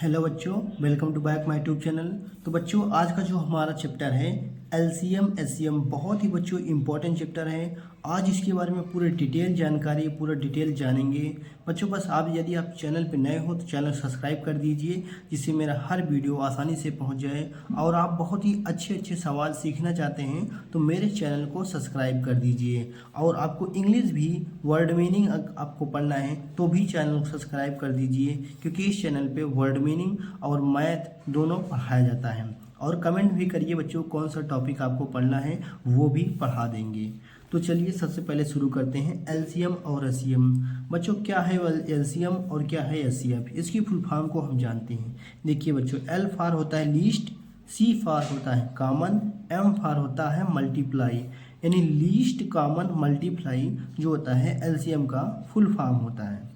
Hello बच्चों, welcome to back my YouTube channel. तो बच्चों, आज का जो हमारा चैप्टर है एलसीएम एससीएम, बहुत ही बच्चों इंपॉर्टेंट चैप्टर है। आज इसके बारे में पूरे डिटेल जानकारी, पूरा डिटेल जानेंगे बच्चों। बस आप यदि आप चैनल पे नए हो तो चैनल सब्सक्राइब कर दीजिए, जिससे मेरा हर वीडियो आसानी से पहुंच जाए। और आप बहुत ही अच्छे अच्छे सवाल सीखना चाहते हैं तो मेरे चैनल को सब्सक्राइब कर दीजिए। और आपको इंग्लिश भी वर्ड मीनिंग आपको पढ़ना है तो भी चैनल को सब्सक्राइब कर दीजिए, क्योंकि इस चैनल पे वर्ड मीनिंग और मैथ दोनों पढ़ाया जाता है। और कमेंट भी करिए बच्चों, कौन सा टॉपिक आपको पढ़ना है वो भी पढ़ा देंगे। तो चलिए सबसे पहले शुरू करते हैं एलसीएम और एससीएम। बच्चों, क्या है एलसीएम और क्या है एससीएम, इसकी फुल फॉर्म को हम जानते हैं। देखिए बच्चों, एल फॉर होता है लीस्ट, सी फॉर होता है कॉमन, एम फॉर होता है मल्टीप्लाई। यानी लीस्ट कॉमन मल्टीप्लाई जो होता है एलसीएम का फुल फॉर्म होता है।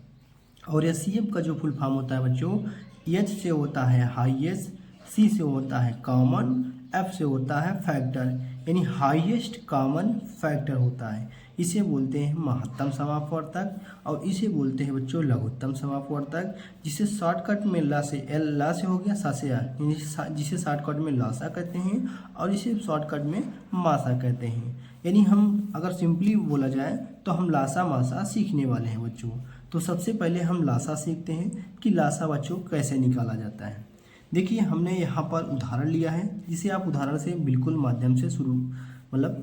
और एससीएम का जो फुल फॉर्म होता है बच्चों, एच से होता है हाईएस्ट, सी से होता है कॉमन, एफ से होता है फैक्टर। यानी हाईएस्ट कॉमन फैक्टर होता है। इसे बोलते हैं महत्तम समापवर्तक और इसे बोलते हैं बच्चों लघुत्तम समापवर्तक, जिसे शॉर्टकट में ला से एल, ला से हो गया सा से आ, यानी जिसे शॉर्टकट में लासा कहते हैं और इसे शॉर्टकट में मासा कहते हैं। यानी हम अगर सिंपली बोला जाए तो हम लासा मासा सीखने वाले हैं बच्चों। तो सबसे पहले हम लासा सीखते हैं कि लासा बच्चों कैसे निकाला जाता है। देखिए, हमने यहाँ पर उदाहरण लिया है, जिसे आप उदाहरण से बिल्कुल माध्यम से शुरू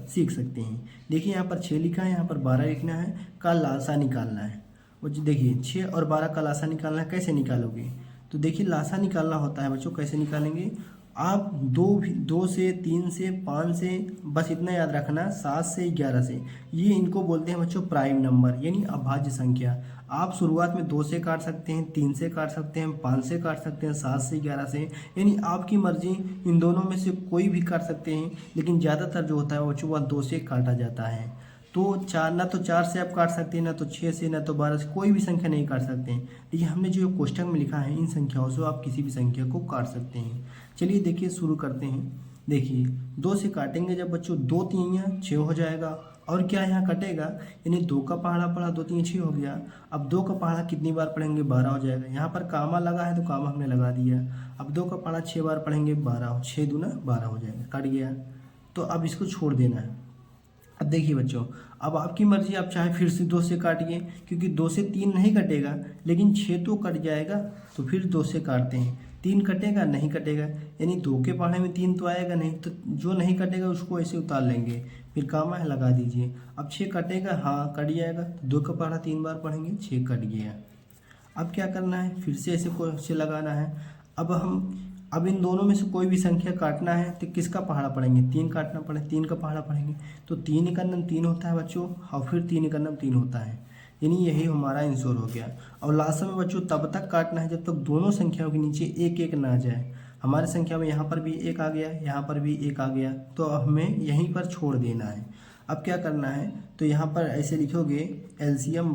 सीख सकते हैं। देखिए यहाँ पर 6 लिखा है, यहाँ पर 12 लिखना है, का लासा निकालना है। और देखिए 6 और 12 का लासा निकालना है, कैसे निकालोगे? तो देखिए लासा निकालना होता है बच्चों, कैसे निकालेंगे आप? 2 से 3 से 5 से, बस इतना याद रखना, 7 से 11 से, ये इनको बोलते हैं बच्चों प्राइम नंबर, यानी अभाज्य संख्या। आप शुरुआत में 2 से काट सकते हैं, 3 से काट सकते हैं, 5 से काट सकते हैं, 7 से 11 से, यानी आपकी मर्जी। इन दोनों में से कोई भी काट सकते हैं, लेकिन ज़्यादातर जो होता है बच्चों वह 2 से काटा जाता है। तो 4, ना तो 4 से आप काट सकते हैं, ना तो 6 से, ना तो 12 से, कोई भी संख्या नहीं काट सकते हैं। लेकिन हमने जो कोष्टक में लिखा है इन संख्याओं से आप किसी भी संख्या को काट सकते हैं। चलिए देखिए शुरू करते हैं। देखिए 2 से काटेंगे जब बच्चों, 2 3 6 हो जाएगा। और क्या यहाँ कटेगा, यानी 2 का पहाड़ा पड़ा, 2 3 6 हो गया। अब 2 का पहाड़ा कितनी बार पढ़ेंगे? 12 हो जाएगा। यहाँ पर कामा लगा है तो कामा हमने लगा दिया। अब 2 का पहाड़ा 6 बार पढ़ेंगे, 12, 6 दूना 12 हो जाएगा, कट गया। तो अब इसको छोड़ देना है। अब देखिए बच्चों, अब आपकी मर्जी, आप चाहे फिर से 2 से काटिए, क्योंकि 2 से 3 नहीं कटेगा, लेकिन 6 तो कट जाएगा। तो फिर 2 से काटते हैं, 3 कटेगा नहीं कटेगा, यानी 2 के पहाड़े में 3 तो आएगा नहीं, तो जो नहीं कटेगा उसको ऐसे उतार लेंगे, फिर कामा है लगा दीजिए। अब 6 कटेगा, हाँ कट जाएगा, तो 2 का पहाड़ा 3 बार पढ़ेंगे, 6 कट गया। अब क्या करना है, फिर से ऐसे को से लगाना है। अब इन दोनों में से कोई भी संख्या काटना है तो किसका पहाड़ा पढ़ेंगे? 3 काटना पड़े, 3 का पहाड़ा पढ़ेंगे। तो 3 का नम 3 होता है बच्चों, और फिर 3 का नम 3 होता है, यानी यही हमारा आंसर हो गया। और लास्ट में बच्चों तब तक काटना है जब तक दोनों संख्याओं के नीचे 1 1 ना आ जाए। हमारी संख्या में यहाँ पर भी 1 आ गया, यहाँ पर भी 1 आ गया, तो हमें यहीं पर छोड़ देना है। अब क्या करना है, तो यहाँ पर ऐसे लिखोगे एलसीएम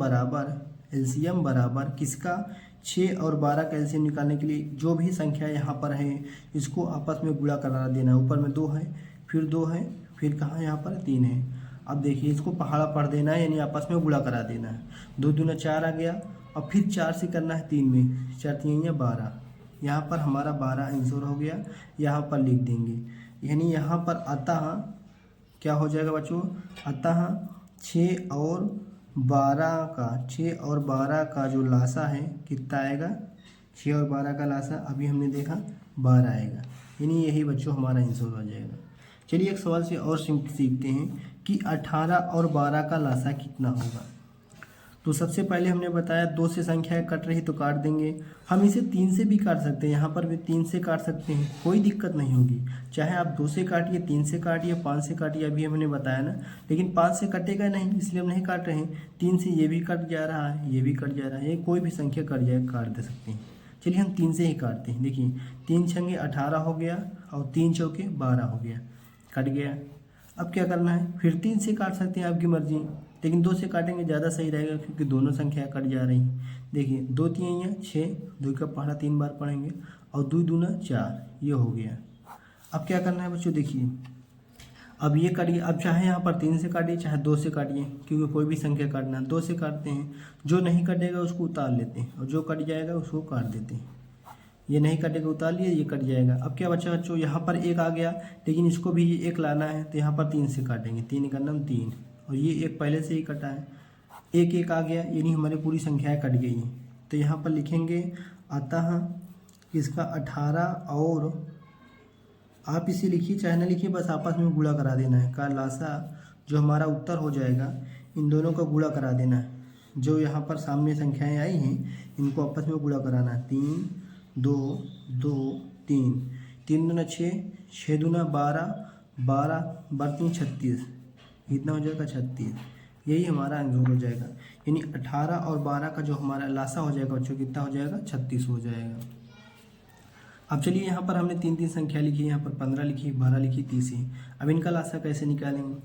बराबर किसका? 6 और 12 का एलसीएम निकालने के लिए जो भी संख्या यहाँ पर है इसको आपस में गुणा करा देना है। ऊपर में 2 है, फिर 2 है, फिर कहाँ यहाँ पर 3 है। अब देखिए इसको पहाड़ा पढ़ देना है, यानी आपस में गुणा करा देना है। 2 दूना 4 आ गया, और फिर 4 से करना है 3 में, 4 3 या 12, यहाँ पर हमारा 12 आंसर हो गया। यहाँ पर लिख देंगे, यानी यहाँ पर अतः क्या हो जाएगा बच्चों? अतः 6 और 12 का जो लासा है कितना आएगा? 6 और 12 का लासा अभी हमने देखा 12 आएगा, यानी यही बच्चों हमारा आंसर हो जाएगा। चलिए एक सवाल से और सीखते हैं कि 18 और 12 का लासा कितना होगा। तो सबसे पहले हमने बताया 2 से संख्या कट रही तो काट देंगे। हम इसे 3 से भी काट सकते हैं, यहाँ पर भी 3 से काट सकते हैं, कोई दिक्कत नहीं होगी। चाहे आप 2 से काटिए, 3 से काटिए, 5 से काटिए, अभी हमने बताया ना। लेकिन 5 से कटेगा नहीं, इसलिए हम नहीं काट रहे हैं। 3 से ये भी कट जा रहा है, ये भी कट जा रहा है, ये कोई भी संख्या कट जाए काट दे सकते हैं। चलिए हम 3 से ही काटते हैं। देखिए 3 छंगे 18 हो गया, और 3 चौके 12 हो गया, कट गया। अब क्या करना है, फिर 3 से काट सकते हैं, आपकी मर्जी, लेकिन 2 से काटेंगे ज़्यादा सही रहेगा, क्योंकि दोनों संख्या कट जा रही हैं। देखिए 2 3 6, 2 का पहाड़ा 3 बार पढ़ेंगे, और 2 दूना 4, ये हो गया। अब क्या करना है बच्चों, देखिए अब ये काटिए। अब चाहे यहाँ पर 3 से काटिए, चाहे 2 से काटिए, क्योंकि कोई भी संख्या काटना है। 2 से काटते हैं, जो नहीं कटेगा उसको उतार लेते हैं, और जो कट जाएगा उसको काट देते हैं। ये नहीं कटेगा, उतार लिए, ये कट जाएगा। अब क्या बचा बच्चों, यहाँ पर एक आ गया, लेकिन इसको भी एक लाना है, तो यहाँ पर 3 से काटेंगे, 3 का नाम 3, और ये एक पहले से ही कटा है, एक एक आ गया, यानी हमारी पूरी संख्याएं कट गई हैं। तो यहाँ पर लिखेंगे अतः इसका 18, और आप इसे लिखिए चाहे ना लिखिए, बस आपस में गुणा करा देना है, का लासा जो हमारा उत्तर हो जाएगा इन दोनों का गुणा करा देना है। जो यहाँ पर सामने संख्याएं आई हैं इनको आपस में गुणा कराना है, 3 2 2 3, 3 दूना 6, 6 दूना 12, 12 बर्तन 36, कितना हो जाएगा 36। यही हमारा आंसर हो जाएगा, यानी 18 और 12 का जो हमारा लासा हो जाएगा बच्चों कितना हो जाएगा 36 हो जाएगा। अब चलिए यहाँ पर हमने 3 3 संख्या लिखी, यहाँ पर 15 लिखी, 12 लिखी, 30 ही। अब इनका लासा कैसे निकालेंगे,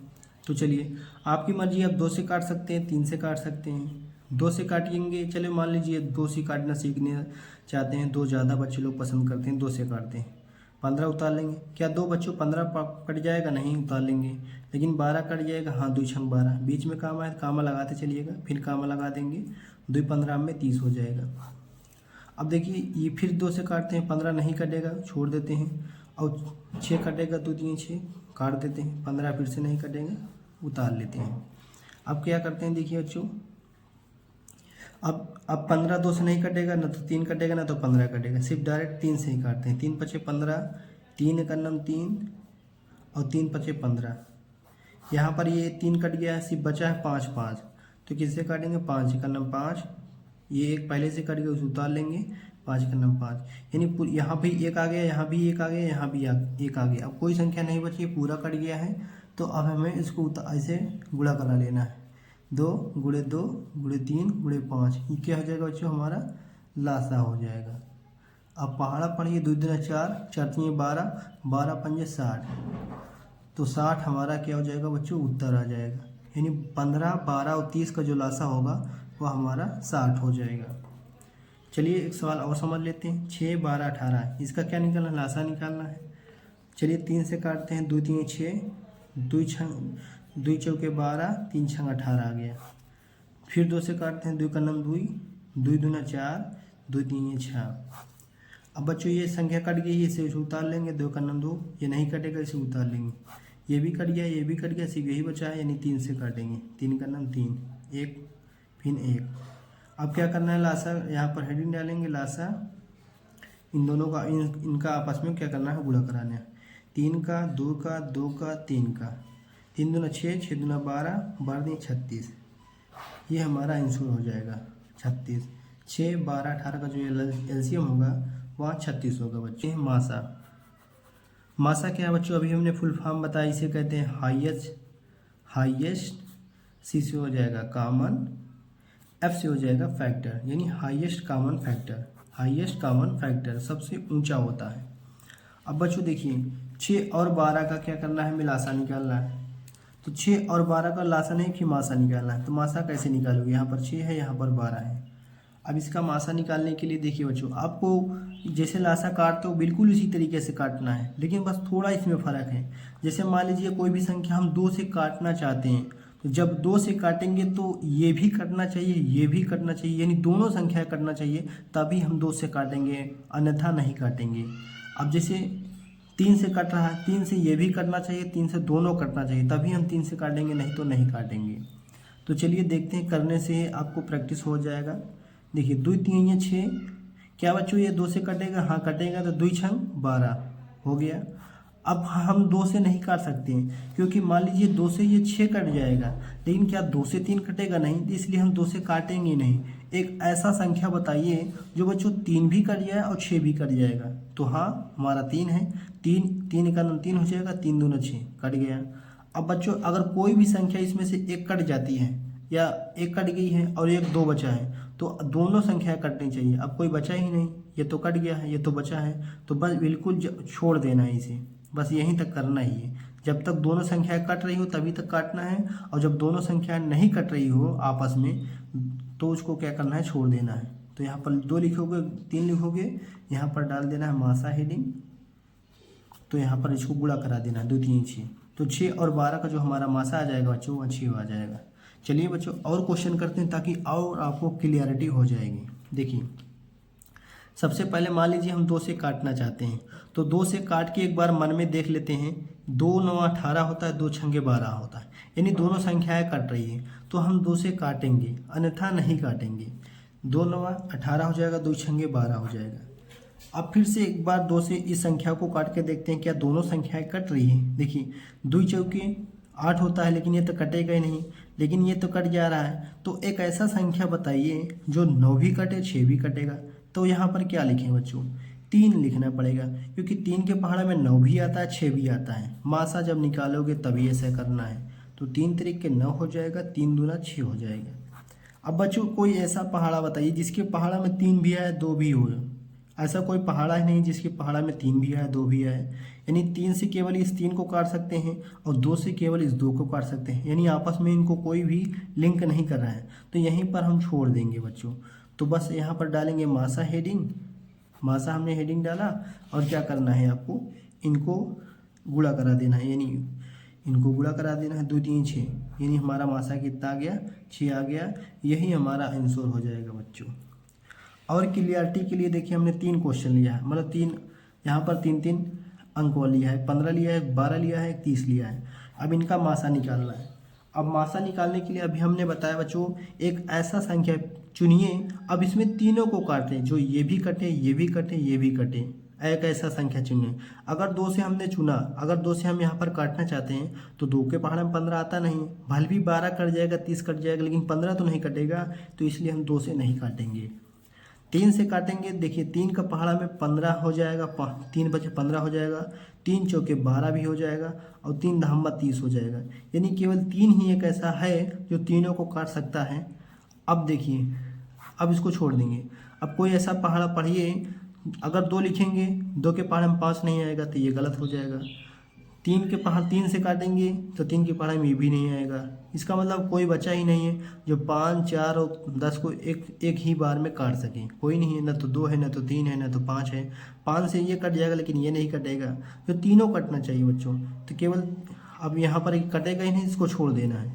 तो चलिए आपकी मर्जी, आप 2 से काट सकते हैं, 3 से काट सकते हैं। 2 से काटेंगे, चलिए मान लीजिए 2 से काटना सीखने चाहते हैं, 2 ज़्यादा बच्चे लोग पसंद करते हैं, 2 से काटते हैं। 15 उतार लेंगे, क्या 2 बच्चों 15 कट जाएगा, नहीं उतार लेंगे। लेकिन 12 कट जाएगा, हाँ 2 छंग 12, बीच में कामा है, कामा लगाते चलिएगा, फिर कामा लगा देंगे, 2 15 में 30 हो जाएगा। अब देखिए ये फिर 2 से काटते हैं, 15 नहीं कटेगा, छोड़ देते हैं, और 6 कटेगा, 2 3 6 काट देते हैं, 15 फिर से नहीं कटेगा, उतार लेते हैं। अब क्या करते हैं देखिए बच्चों, अब 15 2 से नहीं कटेगा, ना तो 3 कटेगा ना तो 15 कटेगा, सिर्फ डायरेक्ट 3 से ही काटते हैं। 3 पचे 15, 3 का नाम 3, और 3 पचे 15। यहाँ पर ये 3 कट गया है, सिर्फ बचा है 5 5, तो किससे काटेंगे, 5 का नाम 5, ये एक पहले से कट गया उसे उतार लेंगे, 5 का नाम 5, यानी यहाँ भी एक आ गया, यहाँ भी एक आ गया, यहाँ भी एक आ गया। अब कोई संख्या नहीं बची, पूरा कट गया है, तो अब हमें इसको ऐसे गुणा करा लेना है, 2 गुणे 2 गुणे 3 गुणे 5, ये क्या हो जाएगा बच्चों, हमारा लासा हो जाएगा। अब पहाड़ा पढ़िए, 2 दूना 4, 4 3 12, 12 पंजे 60, तो 60 हमारा क्या हो जाएगा बच्चों, उत्तर आ जाएगा, यानी 15 12 और 30 का जो लासा होगा वह हमारा 60 हो जाएगा। चलिए एक सवाल और समझ लेते हैं, 6 12 18, इसका क्या निकालना, लासा निकालना है। चलिए 3 से काटते हैं, 2 3 6, 2 चौके 12, 3 छंग 18 आ गया। फिर 2 से काटते हैं, 2 का नाम 2, 2 दूना 4, 2 3 6। अब बच्चों ये संख्या कट गई, इसे उतार लेंगे, 2 का नाम 2, ये नहीं कटेगा, इसे उतार लेंगे। ये भी कट गया, ये भी कट गया, सिर्फ यही बचा है, यानी 3 से काटेंगे, 3 का नाम 3, 1 फिर 1। अब क्या करना है, लासा यहाँ पर हेडिंग डालेंगे, लासा इन दोनों का इनका आपस में क्या करना है, गुणा कराना है, 3 का 2 का 2 का 3 का, 3 दूना 6, 6 दूना 12, 12 36, ये हमारा आंसर हो जाएगा 36। 6 12 18 का जो एलसीएम होगा वहाँ 36 होगा बच्चे। मासा, मासा क्या है बच्चों, अभी हमने फुल फॉर्म बताया, इसे कहते हैं हाईएस्ट, सी से हो जाएगा कॉमन, एफ से हो जाएगा फैक्टर, यानी highest common factor. Highest common factor सबसे ऊंचा होता है। अब बच्चों देखिए 6 और 12 का क्या करना है, हमें लासा निकालना है। तो 6 और 12 का लासा नहीं कि मासा निकालना है। तो मासा कैसे निकालोगे, यहाँ पर 6 है, यहाँ पर 12 है। अब इसका मासा निकालने के लिए देखिए बच्चों, आपको जैसे लासा काटते हो बिल्कुल उसी तरीके से काटना है, लेकिन बस थोड़ा इसमें फ़र्क है। जैसे मान लीजिए कोई भी संख्या हम 2 से काटना चाहते हैं, तो जब 2 से काटेंगे तो ये भी कटना चाहिए, ये भी कटना चाहिए, यानी दोनों संख्या कटना चाहिए, तभी हम 2 से काटेंगे, अन्यथा नहीं काटेंगे। अब जैसे 3 से कट रहा है, 3 से ये भी कटना चाहिए, 3 से दोनों कटना चाहिए, तभी हम 3 से काटेंगे, नहीं तो नहीं काटेंगे। तो चलिए देखते हैं, करने से आपको प्रैक्टिस हो जाएगा। देखिए 2 3 6, क्या बच्चों ये 2 से कटेगा, हाँ कटेगा, तो 2 6 12 हो गया। अब हम 2 से नहीं काट सकते हैं, क्योंकि मान लीजिए 2 से ये 6 कट जाएगा, लेकिन क्या 2 से 3 कटेगा, नहीं, तो इसलिए हम 2 से काटेंगे नहीं। एक ऐसा संख्या बताइए जो बच्चों 3 भी कट जाए और 6 भी कट जाएगा। तो हाँ हमारा 3 है, 3 का 3 हो जाएगा, 3 दूना 6 कट गया। अब बच्चों अगर कोई भी संख्या इसमें से एक कट जाती है, या एक कट गई है और एक 2 बचा है, तो दोनों संख्या कटनी चाहिए। अब कोई बचा ही नहीं, ये तो कट गया है, ये तो बचा है, तो बस बिल्कुल छोड़ देना है इसे, बस यहीं तक करना ही है। जब तक दोनों संख्याएं कट रही हो तभी तक काटना है, और जब दोनों संख्याएं नहीं कट रही हो आपस में, तो उसको क्या करना है, छोड़ देना है। तो यहाँ पर 2 लिखोगे, 3 लिखोगे, यहाँ पर डाल देना है मासा हेडिंग, तो यहाँ पर इसको गुणा करा देना है, 2 3 6, तो 6 और 12 का जो हमारा मासा आ जाएगा बच्चों, वह 6 आ जाएगा। चलिए बच्चों और क्वेश्चन करते हैं, ताकि और आपको क्लियरिटी हो जाएगी। देखिए सबसे पहले मान लीजिए हम 2 से काटना चाहते हैं, तो 2 से काट के एक बार मन में देख लेते हैं। 2 9 18 होता है, 2 छंगे 12 होता है, यानी दोनों संख्याएं कट रही है, तो हम 2 से काटेंगे, अन्यथा नहीं काटेंगे। 2 9 18 हो जाएगा, 2 छंगे 12 हो जाएगा। अब फिर से एक बार 2 से इस संख्या को काट के देखते हैं क्या दोनों संख्याएं कट रही है। देखिए 2 चौके 8 होता है, लेकिन ये तो कटेगा ही नहीं, लेकिन ये तो कट जा रहा है। तो एक ऐसा संख्या बताइए जो 9 भी कटे 6 भी कटेगा। तो यहाँ पर क्या लिखें बच्चों, 3 लिखना पड़ेगा, क्योंकि 3 के पहाड़ा में 9 भी आता है 6 भी आता है। मासा जब निकालोगे तभी ऐसा करना है। तो 3 तरीके 9 हो जाएगा, 3 दूना 6 हो जाएगा। अब बच्चों कोई ऐसा पहाड़ा बताइए जिसके पहाड़ा में 3 भी आए 2 भी हो। ऐसा कोई पहाड़ा ही नहीं जिसके पहाड़ा में 3 भी आए 2 भी आए, यानी 3 से केवल इस 3 को काट सकते हैं और 2 से केवल इस 2 को काट सकते हैं, यानी आपस में इनको कोई भी लिंक नहीं कर रहा है। तो यहीं पर हम छोड़ देंगे बच्चों। तो बस यहाँ पर डालेंगे मासा हेडिंग, मासा हमने हेडिंग डाला, और क्या करना है आपको, इनको गुणा करा देना है, यानी इनको गुणा करा देना है। 2 3 6, यानी हमारा मासा कितना आ गया, 6 आ गया। यही हमारा आंसर हो जाएगा बच्चों। और क्लियरिटी के लिए देखिए हमने 3 क्वेश्चन लिया है, मतलब 3 यहाँ पर 3 अंक लिया है, 15 लिया है, 12 लिया है, 30 लिया है। अब इनका मासा निकालना है। अब मासा निकालने के लिए अभी हमने बताया बच्चों, एक ऐसा संख्या चुनिए। अब इसमें तीनों को काटें, जो ये भी कटे, ये भी कटे, ये भी कटे। एक ऐसा संख्या चुनिए। अगर 2 से हमने चुना, अगर 2 से हम यहाँ पर काटना चाहते हैं, तो 2 के पहाड़ में 15 आता नहीं, भले भी 12 कट जाएगा, 30 कट जाएगा, लेकिन 15 तो नहीं कटेगा, तो इसलिए हम 2 से नहीं काटेंगे। 3 से काटेंगे। देखिए 3 का पहाड़ा में 15 हो जाएगा, 3 बचे 15 हो जाएगा, 3 चौके 12 भी हो जाएगा, और 3 धामा 30 हो जाएगा। यानी केवल 3 ही एक ऐसा है जो तीनों को काट सकता है। अब देखिए, अब इसको छोड़ देंगे। अब कोई ऐसा पहाड़ा पढ़िए, अगर 2 लिखेंगे, 2 के पहाड़ में 5 नहीं आएगा, तो ये गलत हो जाएगा। 3 के पहाड़ 3 से काटेंगे, तो 3 के पहाड़ में ये भी नहीं आएगा। इसका मतलब कोई बचा ही नहीं है जो 5 4 और 10 को एक ही बार में काट सके। कोई नहीं है, ना तो 2 है, ना तो 3 है, ना तो 5 है। 5 से ये कट जाएगा, लेकिन ये नहीं कटेगा, तो तीनों कटना चाहिए बच्चों। तो केवल अब यहाँ पर कटेगा ही नहीं, इसको छोड़ देना है,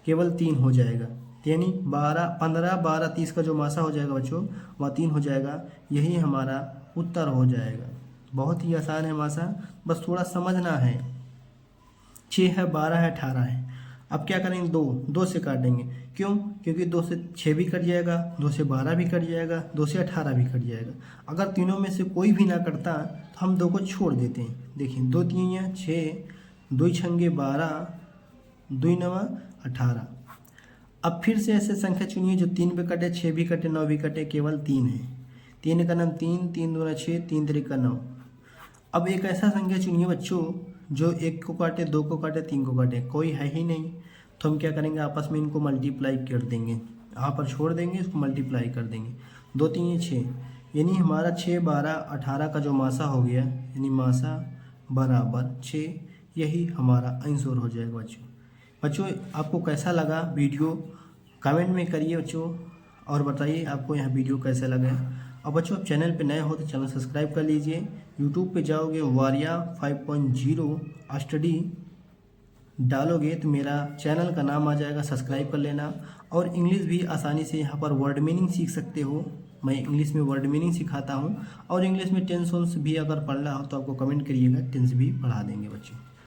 केवल 3 हो जाएगा। यानी 12 15 12 30 का जो मासा हो जाएगा बच्चों, वह 3 हो जाएगा। यही हमारा उत्तर हो जाएगा। बहुत ही आसान है मासा, बस थोड़ा समझना है। 6 है, 12 है, 18 है। अब क्या करेंगे, 2 से काटेंगे। क्यों? क्योंकि 2 से 6 भी कट जाएगा, 2 से 12 भी कट जाएगा, 2 से 18 भी कट जाएगा। अगर तीनों में से कोई भी ना कटता तो हम 2 को छोड़ देते हैं। देखिए 2 3 6, 2 छंगे 12, 2 9 18। अब फिर से ऐसे संख्या चुनिए जो 3 पे कटे, 6 भी कटे, 9 भी कटे, केवल 3 है। 3 का नाम 3, 3 दूना 6, 3 तरीका 9। अब एक ऐसा संख्या चुनिए बच्चों जो 1 को काटे, 2 को काटे, 3 को काटे, कोई है ही नहीं। तो हम क्या करेंगे, आपस में इनको मल्टीप्लाई कर देंगे, यहाँ पर छोड़ देंगे, इसको मल्टीप्लाई कर देंगे। 2 3 6, यानी हमारा 6 12 18 का जो मासा हो गया, यानी मासा बराबर 6, यही हमारा आंसर हो जाएगा बच्चों। आपको कैसा लगा वीडियो, कमेंट में करिए बच्चों, और बताइए आपको यह वीडियो कैसा लगा। और बच्चों आप चैनल पे नए हो तो चैनल सब्सक्राइब कर लीजिए। यूट्यूब पे जाओगे वारिया 5.0 स्टडी डालोगे तो मेरा चैनल का नाम आ जाएगा, सब्सक्राइब कर लेना। और इंग्लिश भी आसानी से यहाँ पर वर्ड मीनिंग सीख सकते हो। मैं इंग्लिश में वर्ड मीनिंग सिखाता हूँ, और इंग्लिश में टेंस भी अगर पढ़ना हो तो आपको कमेंट करिएगा, टेंस भी पढ़ा देंगे बच्चों।